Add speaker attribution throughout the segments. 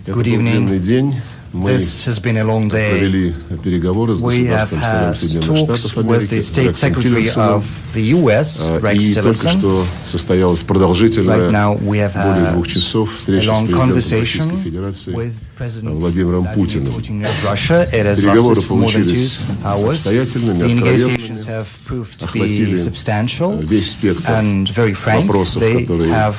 Speaker 1: Good evening. This has been a long day. We have had talks with the State Secretary of the U.S., Rex Tillerson. Right now we have had a long conversation with President Vladimir Putin of Russia. It has lasted for more than 2 hours. The negotiations have proved to be substantial and very frank. They have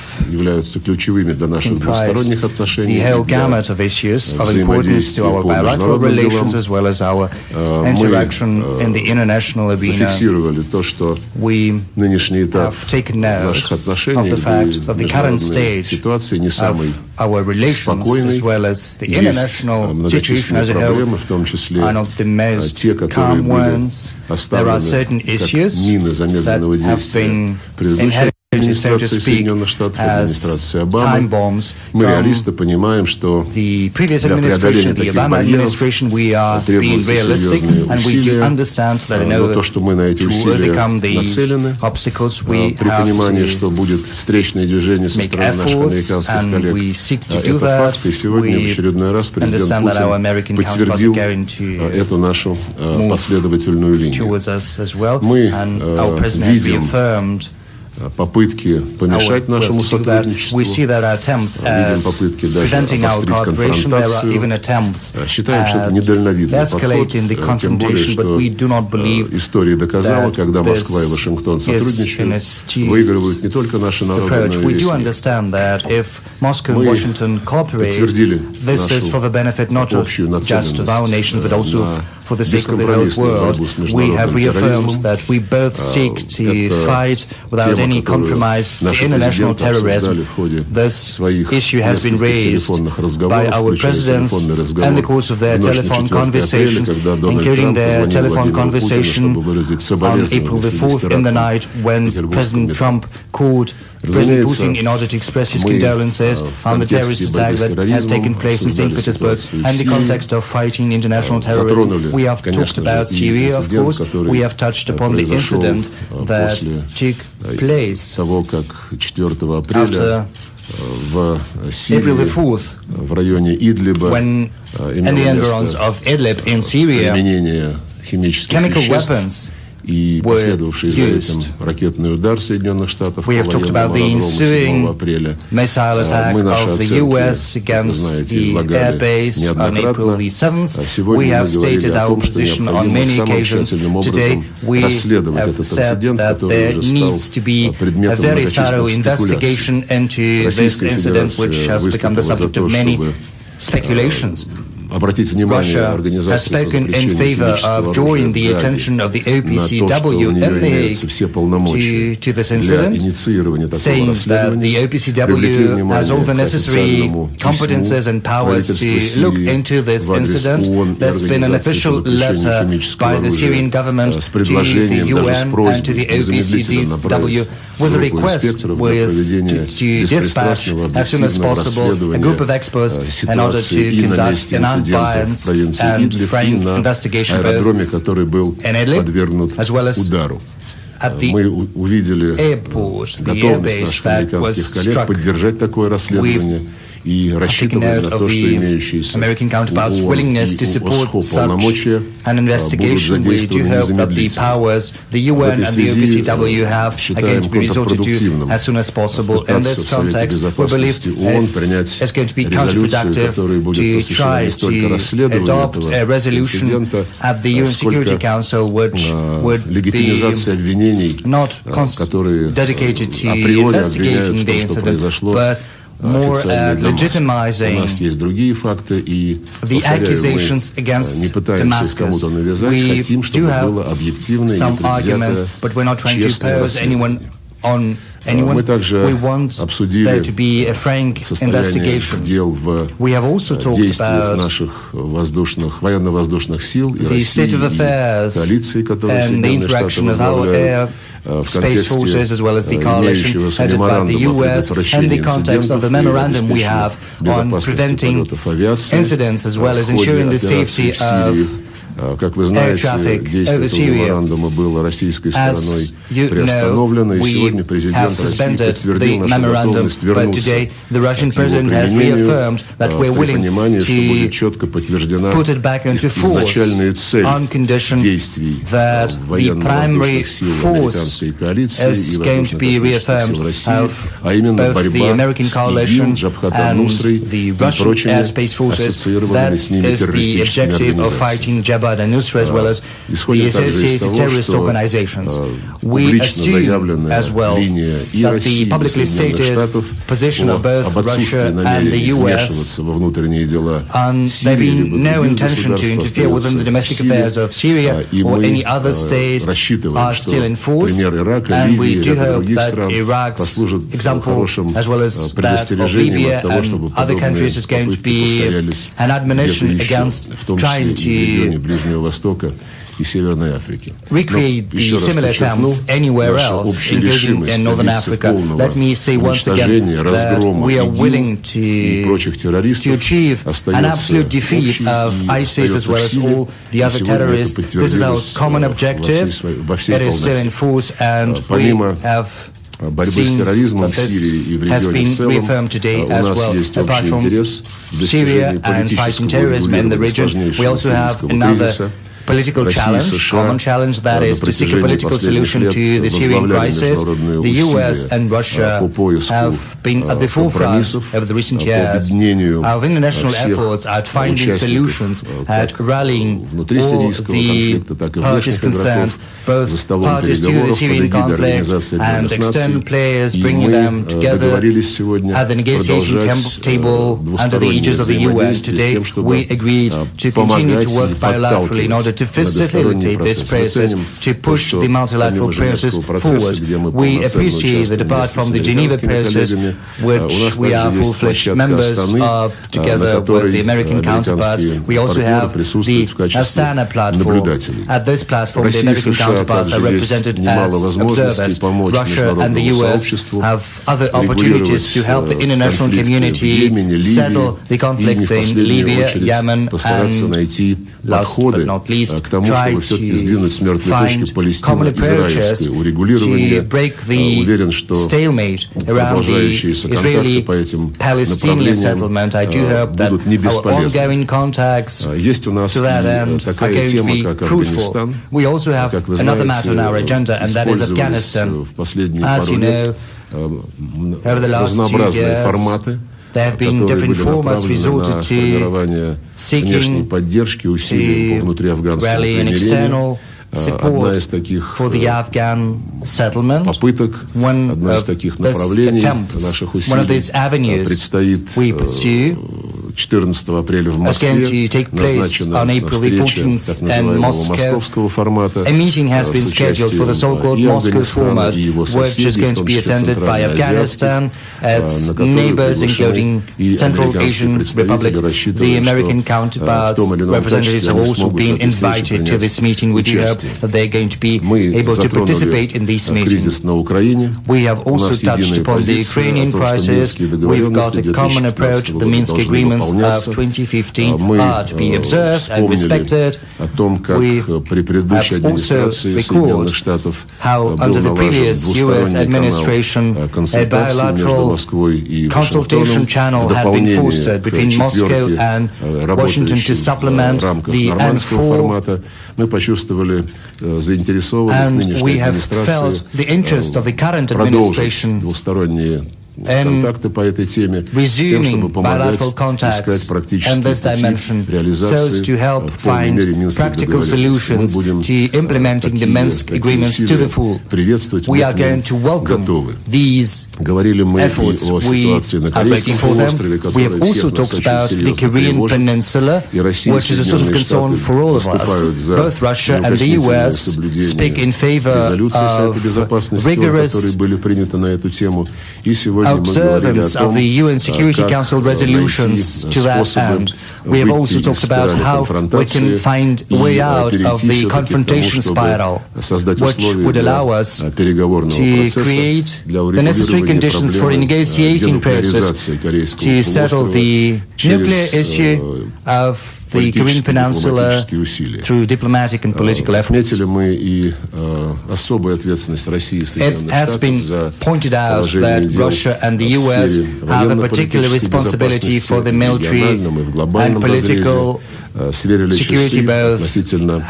Speaker 1: comprised the whole gamut of issues of importance to our bilateral relations as well as our interaction in the international arena. We have taken note of the fact of the current state of our relations as well as the international situation as a whole are not the most calm ones. There are certain issues that have been inherited, so to speak, as time bombs from the previous administration, the Obama administration. We are being realistic, and we do understand that in order to overcome these obstacles, we have to make efforts, and we seek to do that. We understand that our American counterparts are going to move towards us as well, and our president has reaffirmed
Speaker 2: попытки помешать нашему сотрудничеству,
Speaker 1: we see that attempts at preventing our cooperation, there are even attempts at escalating the confrontation, but we do not believe
Speaker 2: история доказала, когда Москва и Вашингтон сотрудничают, выигрывают не только наши народы, но и весь мир.
Speaker 1: Мы подтвердили нашу общую нацеленность for the sake of the whole world. We have reaffirmed that we both seek to fight without any compromise international terrorism. This issue has been raised by our presidents in the course of their telephone conversation, including their telephone conversation on April the 4th in the night when President Trump called President Putin in order to express his condolences on the terrorist attack that has taken place in St. Petersburg and the context of fighting international terrorism. We have talked about Syria, of course. We have touched upon the incident that took place after April the 4th, when in the environs of Idlib in Syria, chemical weapons
Speaker 2: и последовавший за этим ракетный удар Соединенных Штатов по военному аэродрому 7 апреля. Мы наши оценки, знаете, излагали неоднократно. Сегодня мы говорили о том, что необходимо самым тщательным образом расследовать этот инцидент, который уже стал предметом многочисленных спекуляций. Российская Федерация выступила за то, чтобы обратить внимание организации по запрещению химического оружия в Гааге на то, что у нее имеются все полномочия для инициирования такого расследования, привлекли внимание к официальному письму правительства Сирии в адрес ООН и Организации по запрещению химического оружия с предложением, даже с просьбой незамедлительно направить группу инспекторов для проведения беспристрастного объективного расследования ситуации и на месте инцидента в провинции Идлиб и на аэродроме, который был подвергнут удару. Мы увидели готовность наших американских коллег поддержать такое расследование и рассчитываем на то, что имеющиеся у ООН и у ОСХО полномочия будут задействованы незамедлительно. В этой связи считаем контрпродуктивным пытаться в Совете Безопасности ООН принять резолюцию, которая будет посвящена не столько расследованию этого инцидента, сколько легитимизации обвинений, которые априори обвиняют в том, что произошло. Официальной у нас есть другие факты, и, повторяю, мы не пытаемся кому-то навязать, хотим, чтобы было объективное и непредвзятое, честное расследование. Мы также обсудили состояние дел в действиях наших военно-воздушных сил и России, и коалиции, которую Соединенные Штаты возглавляют, в контексте имеющегося меморандума о предотвращении инцидентов и обеспечении безопасности полетов авиации в ходе операции в Сирии Как вы знаете, действие этого меморандума было российской стороной приостановлено, и сегодня президент России подтвердил нашу готовность вернуться к его применению при понимании, что будет четко подтверждена изначальная цель действий военно-воздушных сил американской коалиции и воздушно-космических сил России, а именно борьба с ИГИЛ, Джабхат аль-Нусрой и прочими ассоциированными с ними террористическими организациями. Исходит также из того, что публично заявленная линия и России, и Соединенных Штатов об отсутствии намерений вмешиваться во внутренние дела Сирии либо других государств остается в силе, и мы рассчитываем, что пример Ирака, Ливии и ряда других стран послужит хорошим предостережением от того, чтобы подобные попытки повторялись где-то еще, в том числе и в регионе Ближнего Востока и Северной Африки. Еще раз подчеркну, наша общая решимость добиться полного уничтожения, разгрома ИГИЛ и прочих террористов остается общей и остается в силе, и сегодня это подтвердилось во всей полноте. Помимо борьбы с терроризмом в Сирии и в регионе в целом, у нас есть общий интерес в достижении политического урегулирования сложнейшего сирийского кризиса.
Speaker 1: Political challenge, common challenge, that is to seek a political solution to the Syrian crisis. The US and Russia have been at the forefront over the recent years of international efforts at finding solutions, at rallying all the parties concerned, both parties to the Syrian conflict and external players, bringing them together at the negotiation table under the aegis of the US. Today, we agreed to continue to work bilaterally in order to facilitate this process, to push the multilateral process forward. We appreciate that apart from the Geneva process, which we are full-fledged members of, together with the American counterparts, we also have the Astana platform. At this platform, the American counterparts are represented as observers. Russia and the US have other opportunities to help the international community settle the conflicts in Libya, Yemen, and last but not least,
Speaker 2: к тому, чтобы все-таки сдвинуть с мертвой точки палестино-израильское урегулирование. Уверен, что продолжающиеся контакты по этим направлениям будут не бесполезны. Есть у нас и такая тема, как Афганистан. Как вы знаете, использовались в последние пару лет разнообразные форматы, которые были направлены на формирование внешней поддержки усилий по внутриафганскому примирению. Одна из таких попыток, одно из таких направлений наших усилий предстоит 14 апреля в Москве. Назначена встреча так называемого московского формата с участием и Афганистана, и его соседей, в том числе центральноазиатских, на которую приглашены и американские представители, рассчитывая, что в том или ином качестве они смогут в этой встрече принять участие. Мы затронули кризис на Украине. У нас единая позиция о том, что Минские договоренности 2015 года должны выполняться. Мы вспомнили о том, как при предыдущей администрации Соединенных Штатов был налажен двусторонний канал консультаций между Москвой и Вашингтоном в дополнение к четверке, работающей в рамках нормандского формата. Мы почувствовали заинтересованность нынешней администрации продолжить двусторонние контакты по этой теме, с тем, чтобы помогать искать практические пути реализации в полной мере Минских договоренностей. Мы будем такие усилия приветствовать, мы к ним готовы. Говорили мы и о ситуации на Корейском полуострове, которая всех нас очень серьезно тревожит, и Россия и Соединенные Штаты выступают за неукоснительное соблюдение резолюций Совета Безопасности, которые были приняты на эту тему, и сегодня
Speaker 1: observance of the UN Security Council resolutions to that end. We have also talked about how we can find a way out of the confrontation spiral, which would allow us to create the necessary conditions for a negotiating process to settle the nuclear issue of the Korean Peninsula through diplomatic and political efforts. It has been pointed out that Russia and the US have a particular responsibility for the military and political security both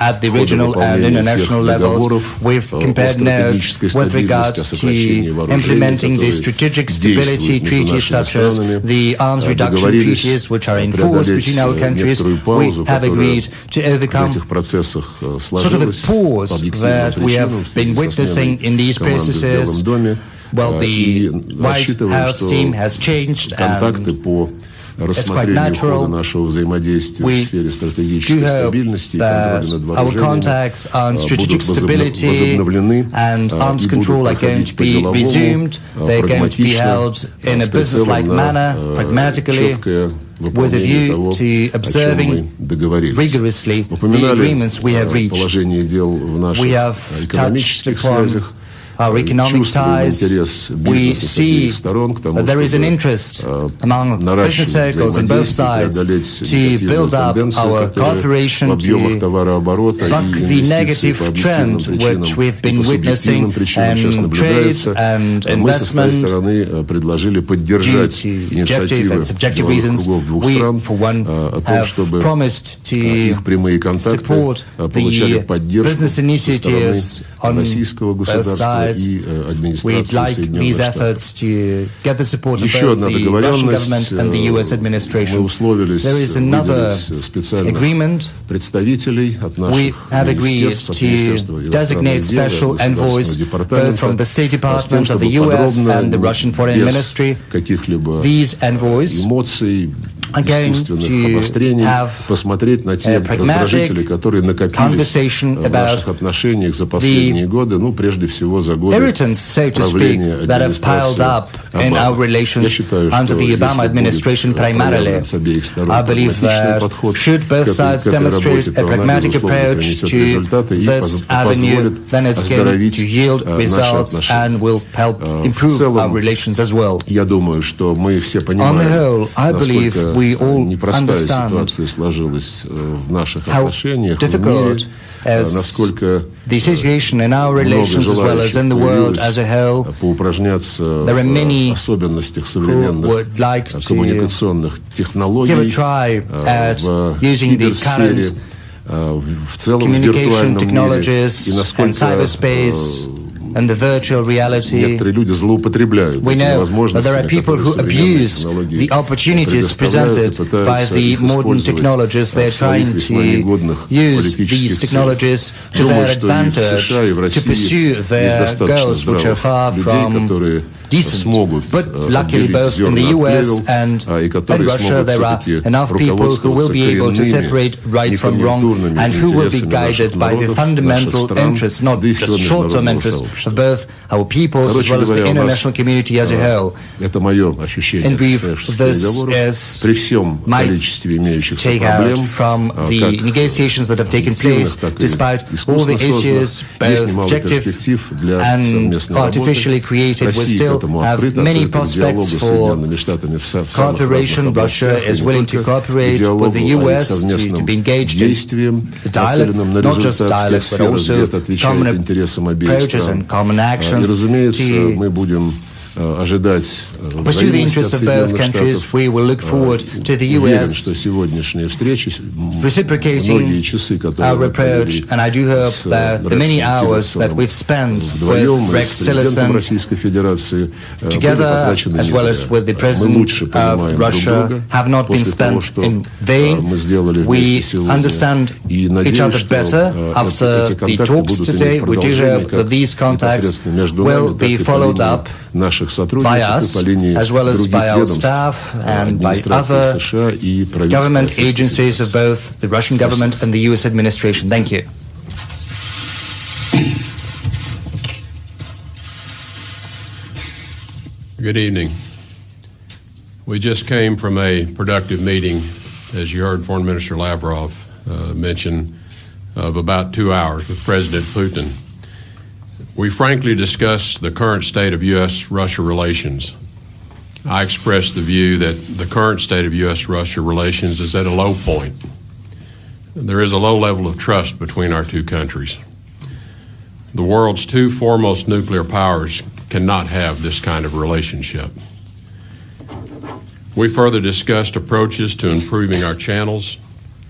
Speaker 1: at the regional and international levels. We've compared notes with regard to implementing the strategic stability treaties such as the arms reduction treaties which are in force between our countries. We have agreed to overcome sort of a pause that we have been witnessing in these processes. Well, the White House team has changed and it's quite natural. We do hope that our contacts on strategic stability and arms control are going to be resumed. They're going to be held in a business-like manner, pragmatically, with a view to observing rigorously the agreements we have reached. We have touched upon our economic ties. We see that there is an interest among business circles on both sides to build up our cooperation, to buck the negative trend which we've been witnessing in trade and investment due to objective and subjective reasons. We, for one, have promised to support the business initiatives on both sides. We'd like these efforts to get the support of both the Russian government and the US administration. There is another agreement. We have agreed to designate special envoys both from the State Department of the US and the Russian Foreign Ministry. These envoys are going to have a pragmatic conversation about the irritants, so to speak, that have piled up in our relations under the Obama administration primarily. I believe that should both sides demonstrate a pragmatic approach to this avenue, then it's going to yield results and will help improve our relations as well. On the whole, I believe we all understand how difficult is the situation in our relations as well as in the world as a whole. There are many who would like to give a try at using the current communication technologies and cyberspace and the virtual reality. We know that there are people who abuse the opportunities presented by the modern technologies. They're trying to use these technologies to their advantage, to pursue their goals, which are far from decent. But luckily both in the US and in Russia there are enough people who will be able to separate right from wrong and who will be guided by the fundamental interests, not just short-term interests of both our peoples as well as the international community as a whole. In brief, this is my take-out from the negotiations that have taken place, despite all the issues, both objective and artificially created. We still have many prospects for cooperation. Russia is willing to cooperate with the US to be engaged in dialogue, not just dialogue, but also common approaches and common actions to pursue the interests of both countries. We will look forward to the US reciprocating our approach, and I do hope that the many hours that we've spent with Rex Tillerson together, as well as with the President of Russia, have not been spent in vain. We understand each other better after the talks today. We do hope that these contacts will be followed up by us, as well as by our staff and by other government agencies of both the Russian government and the US administration. Thank you.
Speaker 3: Good evening. We just came from a productive meeting, as you heard Foreign Minister Lavrov mention, of about 2 hours with President Putin. We frankly discussed the current state of U.S.-Russia relations. I expressed the view that the current state of U.S.-Russia relations is at a low point. there is a low level of trust between our two countries. The world's two foremost nuclear powers cannot have this kind of relationship. We further discussed approaches to improving our channels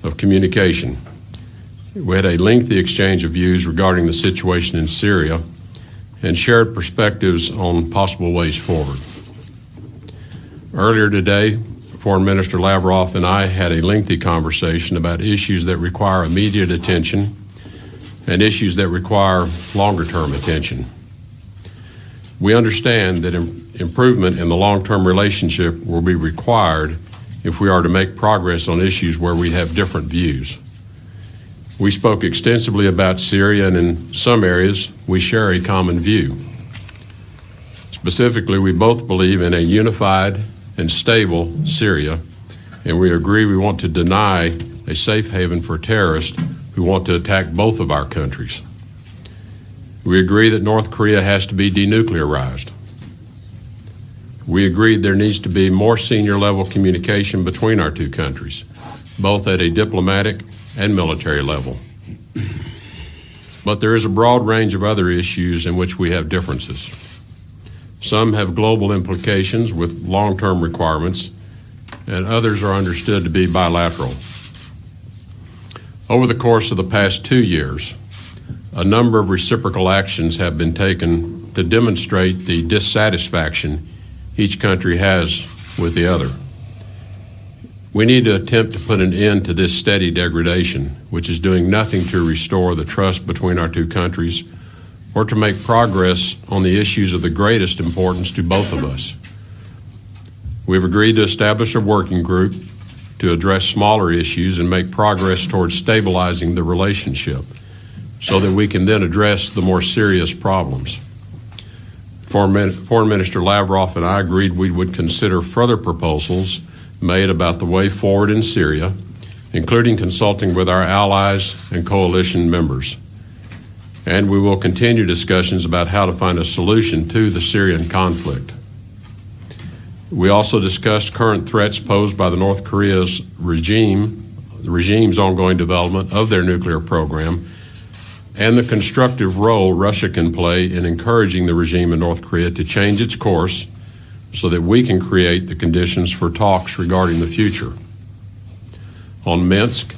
Speaker 3: of communication. We had a lengthy exchange of views regarding the situation in Syria and shared perspectives on possible ways forward. Earlier today, Foreign Minister Lavrov and I had a lengthy conversation about issues that require immediate attention and issues that require longer-term attention. We understand that improvement in the long-term relationship will be required if we are to make progress on issues where we have different views. We spoke extensively about Syria, and in some areas, we share a common view. Specifically, we both believe in a unified and stable Syria, and we agree we want to deny a safe haven for terrorists who want to attack both of our countries. We agree that North Korea has to be denuclearized. We agreed there needs to be more senior level communication between our two countries, both at a diplomatic and military level. But there is a broad range of other issues in which we have differences. Some have global implications with long-term requirements, and others are understood to be bilateral. Over the course of the past 2 years, a number of reciprocal actions have been taken to demonstrate the dissatisfaction each country has with the other. We need to attempt to put an end to this steady degradation, which is doing nothing to restore the trust between our two countries or to make progress on the issues of the greatest importance to both of us. We've agreed to establish a working group to address smaller issues and make progress towards stabilizing the relationship so that we can then address the more serious problems. Foreign Minister Lavrov and I agreed we would consider further proposals made about the way forward in Syria, including consulting with our allies and coalition members. And we will continue discussions about how to find a solution to the Syrian conflict. We also discussed current threats posed by the North Korea's the regime's ongoing development of their nuclear program, and the constructive role Russia can play in encouraging the regime in North Korea to change its course so that we can create the conditions for talks regarding the future. On Minsk,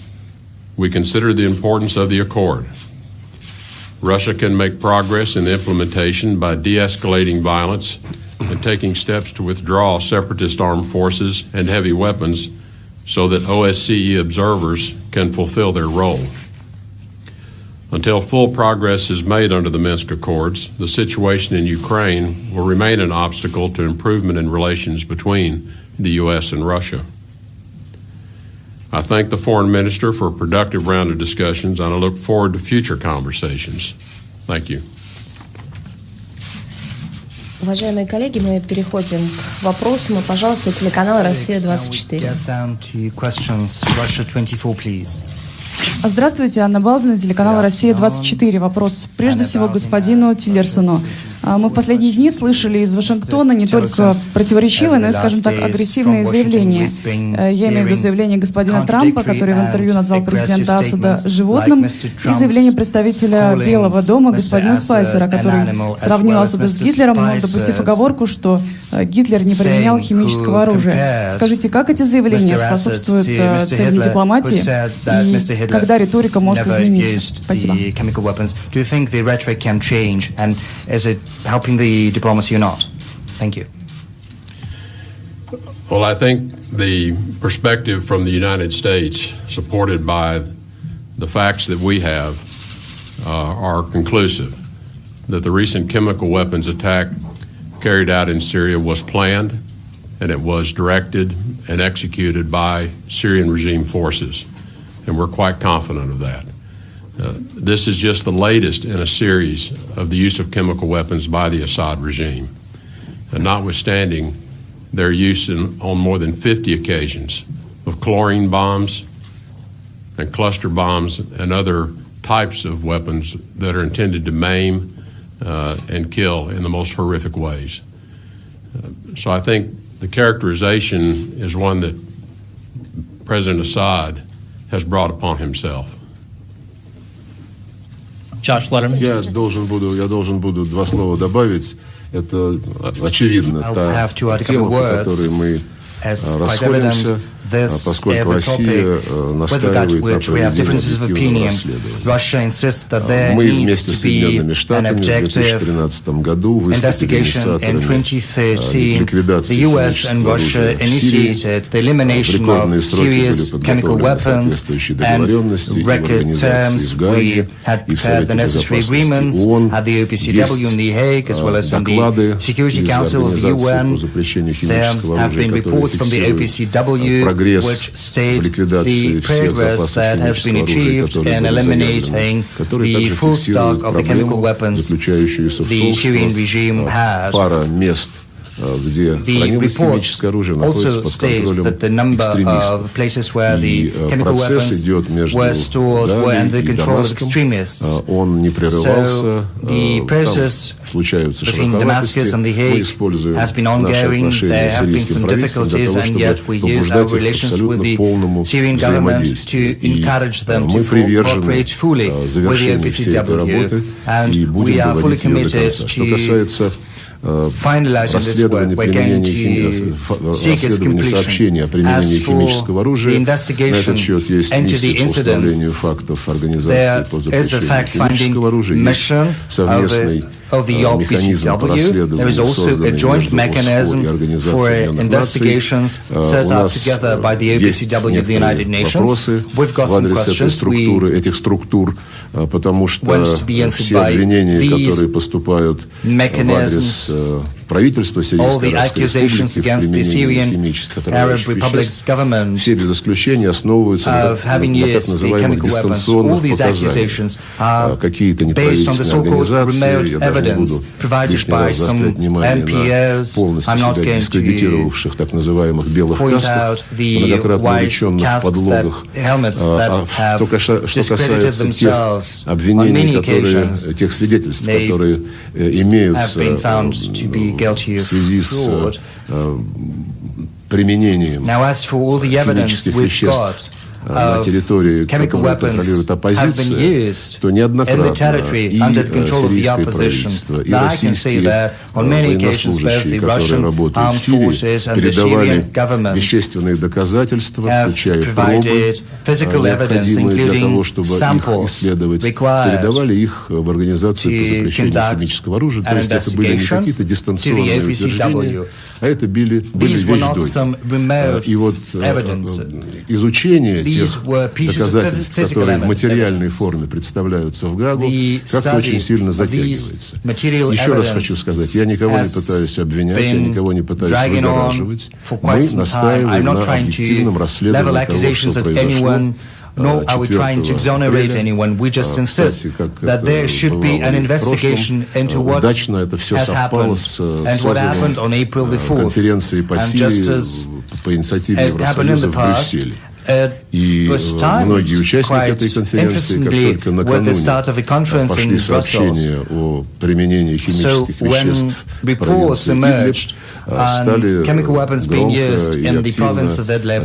Speaker 3: we consider the importance of the accord. Russia can make progress in the implementation by de-escalating violence and taking steps to withdraw separatist armed forces and heavy weapons so that OSCE observers can fulfill their role. Until full progress is made under the Minsk Accords, the situation in Ukraine will remain an obstacle to improvement in relations between the U.S. and Russia. I thank the Foreign Minister for a productive round of discussions, and I look forward to future conversations. Thank you.
Speaker 4: Уважаемые коллеги, мы переходим к вопросам. И, пожалуйста, телеканал «Россия-24».
Speaker 5: Здравствуйте, Анна Балдина, телеканал «Россия-24». Вопрос прежде всего господину Тиллерсону. Мы в последние дни слышали из Вашингтона не только противоречивые, но и, скажем так, агрессивные заявления. Я имею в виду заявление господина Трампа, который в интервью назвал президента Асада животным, и заявление представителя Белого дома господина Спайсера, который сравнил Асада с Гитлером, но допустив оговорку, что Гитлер не применял химического оружия. Скажите, как эти заявления способствуют цельной дипломатии и когда риторика может измениться? Спасибо.
Speaker 1: Helping the diplomacy or not? Thank you.
Speaker 3: Well, I think the perspective from the United States, supported by the facts that we have, are conclusive. That the recent chemical weapons attack carried out in Syria was planned, and it was directed and executed by Syrian regime forces. And we're quite confident of that. This is just the latest in a series of the use of chemical weapons by the Assad regime. And notwithstanding their use on more than 50 occasions of chlorine bombs and cluster bombs and other types of weapons that are intended to maim and kill in the most horrific ways. So I think the characterization is one that President Assad has brought upon himself.
Speaker 2: Josh Letterman. Я должен буду два слова добавить. Это очевидно та тема, по которой мы расходимся, поскольку Россия настаивает на проведении расследования. Мы вместе с Соединенными Штатами в 2013 году выступили инициаторами ликвидации химического оружия в Сирии. В рекордные сроки были подготовлены соответствующие договоренности и в организации в Гааге, и в Совете Безопасности ООН. Есть доклады из Организации по запрещению химического оружия, которые фиксируют прогресс в ликвидации всех запасов химического оружия, которые были заявлены, которые также фиксируют проблему, заключающуюся в том, что пара мест, где хранилось химическое оружие, находится под контролем экстремистов. И процесс идет между Гаагой и Дамаском. Он не прерывался. Там случаются шероховатости. Мы используем наши отношения с сирийским правительством для того, чтобы побуждать их к абсолютно полному взаимодействию. И мы привержены завершению всей этой работы и будем доводить ее до конца. Что касается расследование сообщения о применении химического оружия. На этот счет есть миссия по установлению фактов Организации по запрещению химического оружия. Есть совместный механизм по расследованию, созданный между ООН и Организацией Объединенных Наций. У нас есть некоторые вопросы в адрес этих структур, потому что все обвинения, которые поступают в адрес правительства Сирийской Арабской Республики в применении химических отравляющих веществ, все без исключения основываются на так называемых дистанционных показаниях. Какие-то неправительственные организации, я даже не буду лишний раз заострять внимание на полностью себя дискредитировавших так называемых белых касках, многократно увлеченных в подлогах. Что касается тех обвинений, тех свидетельств, которые имеются в связи с применением химических веществ на территории, которую контролирует оппозиция, то неоднократно и сирийское правительство, и российские военнослужащие, которые работают в Сирии, передавали вещественные доказательства, включая пробы, необходимые для того, чтобы их исследовать, передавали их в Организацию по запрещению химического оружия. То есть это были не какие-то дистанционные утверждения, а это были вещдоки. И вот изучение тех доказательств, которые в материальной форме представляются в Гаагу, как-то очень сильно затягивается. Еще раз хочу сказать, я никого не пытаюсь обвинять, я никого не пытаюсь выгораживать. Мы настаиваем на объективном расследовании того, что произошло.
Speaker 1: Nor are we trying to exonerate anyone. We just insist that there should be an investigation into what has happened and what happened on April the 4th. And just as it happened in the past,
Speaker 2: И многие участники этой конференции, как только накануне пошли сообщения о применении химических веществ в провинции Идлиб, стали громко и активно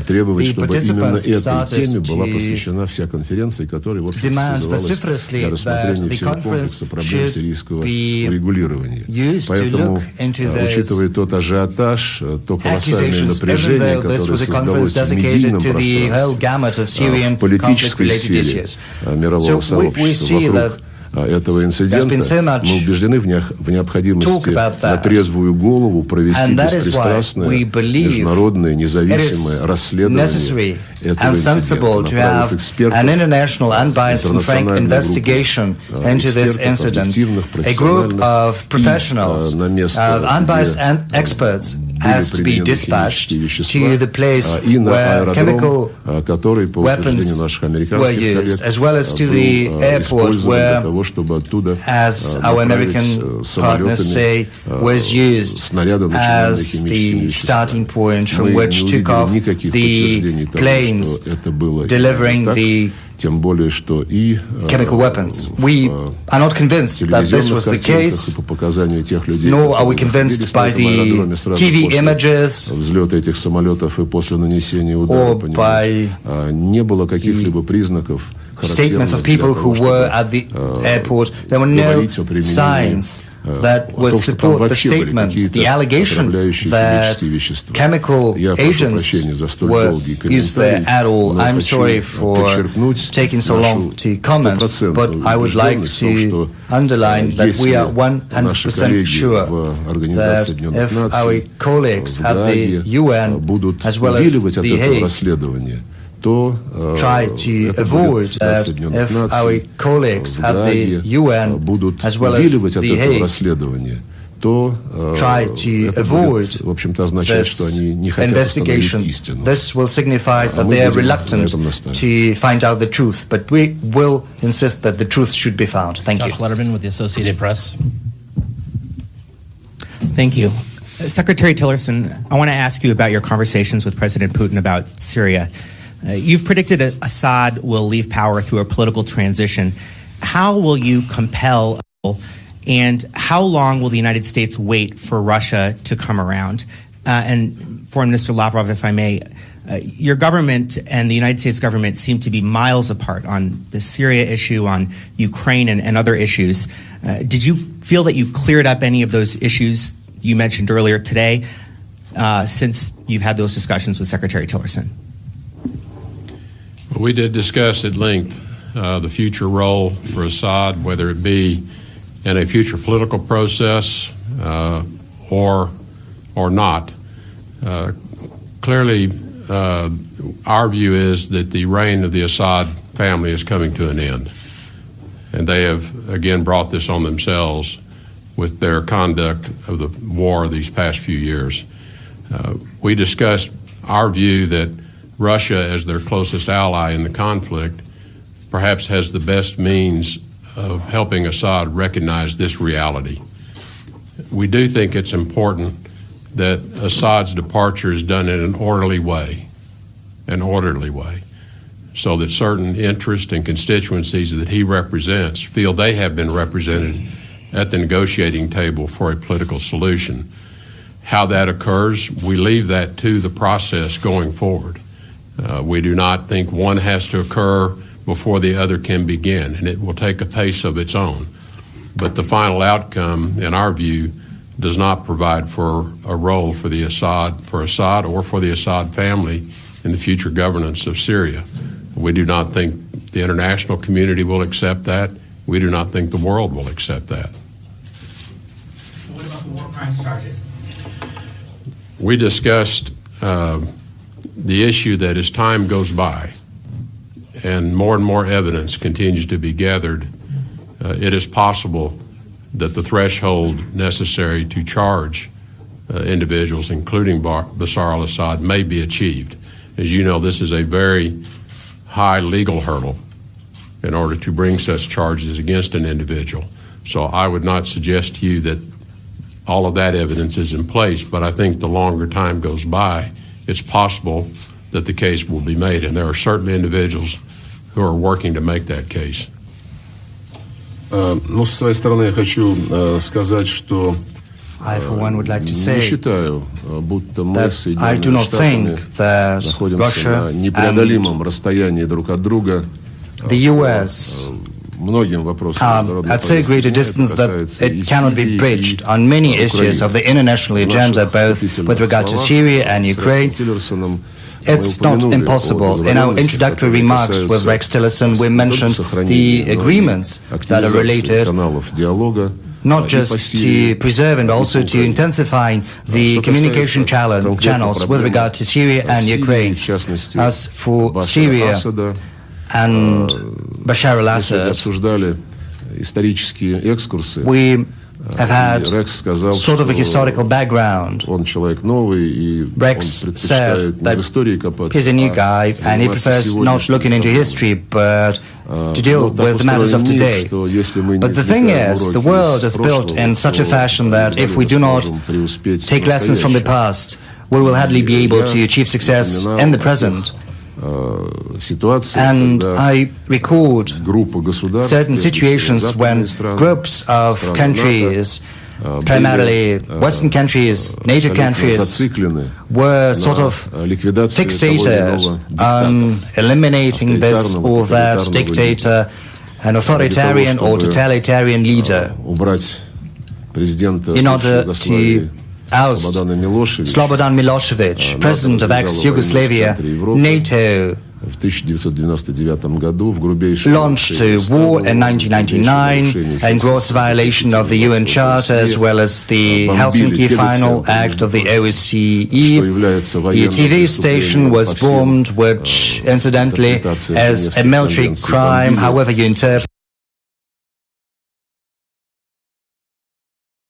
Speaker 2: требовать, чтобы именно этой теме была посвящена вся конференция, которая, в общем, называлась «Для рассмотрения всего комплекса проблем сирийского урегулирования». Поэтому, учитывая тот ажиотаж, то колоссальное напряжение, которое создалось в медийном пространстве, в политической сфере мирового сообщества вокруг этого инцидента, мы убеждены в необходимости на трезвую голову провести беспристрастное, международное, независимое расследование этого инцидента, направив экспертов, интернациональную группу экспертов, объективных, профессиональных, на место,
Speaker 1: has to be dispatched to the place where chemical weapons were used, as well as to the airport where, as our American partners say, was used as the starting point from which took off the planes delivering the
Speaker 2: тем более, что и
Speaker 1: chemical weapons. We are not convinced that this was the case,
Speaker 2: по показанию тех людей,
Speaker 1: nor are we convinced by the TV images
Speaker 2: взлета этих самолетов и после нанесения удара по нему. Не было каких-либо признаков
Speaker 1: statements of people who were at the airport. There were no signs that would support the statement, the allegation that chemical agents were used there at all. I'm sorry for taking so long to comment, but I would like to underline that we are 100% sure that if our colleagues at the UN, as well as the Hague, try to avoid if our colleagues at the UN, as well as the Hague, try to avoid this investigation. This will signify that they are reluctant to find out the truth, but we will insist that the truth should be found. Thank you.
Speaker 6: Josh Letterman with the Associated Press. Thank you. Secretary Tillerson, I want to ask you about your conversations with President Putin about Syria. You've predicted Assad will leave power through a political transition. How will you compel, and how long will the United States wait for Russia to come around? And Foreign Minister Lavrov, if I may, your government and the United States government seem to be miles apart on the Syria issue, on Ukraine and other issues. Did you feel that you cleared up any of those issues you mentioned earlier today since you've had those discussions with Secretary Tillerson?
Speaker 3: We did discuss at length the future role for Assad, whether it be in a future political process or not. Clearly, our view is that the reign of the Assad family is coming to an end. And they have, again, brought this on themselves with their conduct of the war these past few years. We discussed our view that Russia, as their closest ally in the conflict, perhaps has the best means of helping Assad recognize this reality. We do think it's important that Assad's departure is done in an orderly way, so that certain interests and constituencies that he represents feel they have been represented at the negotiating table for a political solution. How that occurs, we leave that to the process going forward. We do not think one has to occur before the other can begin, and it will take a pace of its own. But the final outcome, in our view, does not provide for a role for Assad or for the Assad family in the future governance of Syria. We do not think the international community will accept that. We do not think the world will accept that.
Speaker 6: What about the war crimes charges?
Speaker 3: We discussed the issue that as time goes by and more evidence continues to be gathered, it is possible that the threshold necessary to charge individuals, including Bashar al-Assad, may be achieved. As you know, this is a very high legal hurdle in order to bring such charges against an individual. So I would not suggest to you that all of that evidence is in place, but I think the longer time goes by, it's possible that the case will be made, and there are certainly individuals who are working to make that case.
Speaker 2: Ну, с своей стороны, я хочу сказать, что
Speaker 1: не
Speaker 2: считаю, будто мы с
Speaker 1: Соединенными Штатами
Speaker 2: находимся на непреодолимом расстоянии друг от друга.
Speaker 1: At so great a distance that it cannot be bridged on many issues of the international agenda, both with regard to Syria and Ukraine. It's not impossible. In our introductory remarks with Rex Tillerson, we mentioned the agreements that are related not just to preserve and also to intensify the communication channels with regard to Syria and Ukraine. As for Syria and Bashar al-Assad, we have had sort of a historical background. Rex said that he's a new guy and he prefers not looking into history but to deal with the matters of today. But the thing is, the world is built in such a fashion that if we do not take lessons from the past, we will hardly be able to achieve success in the present. And I record certain situations when groups of countries, primarily Western countries, NATO countries, were sort of fixated on eliminating this or that dictator, an authoritarian or totalitarian leader, in order to oust Slobodan Milosevic, president of ex-Yugoslavia. NATO launched a war in 1999 in gross violation of the UN Charter as well as the Helsinki Final Act of the OSCE. The TV station was bombed, which incidentally is a military crime, however you interpret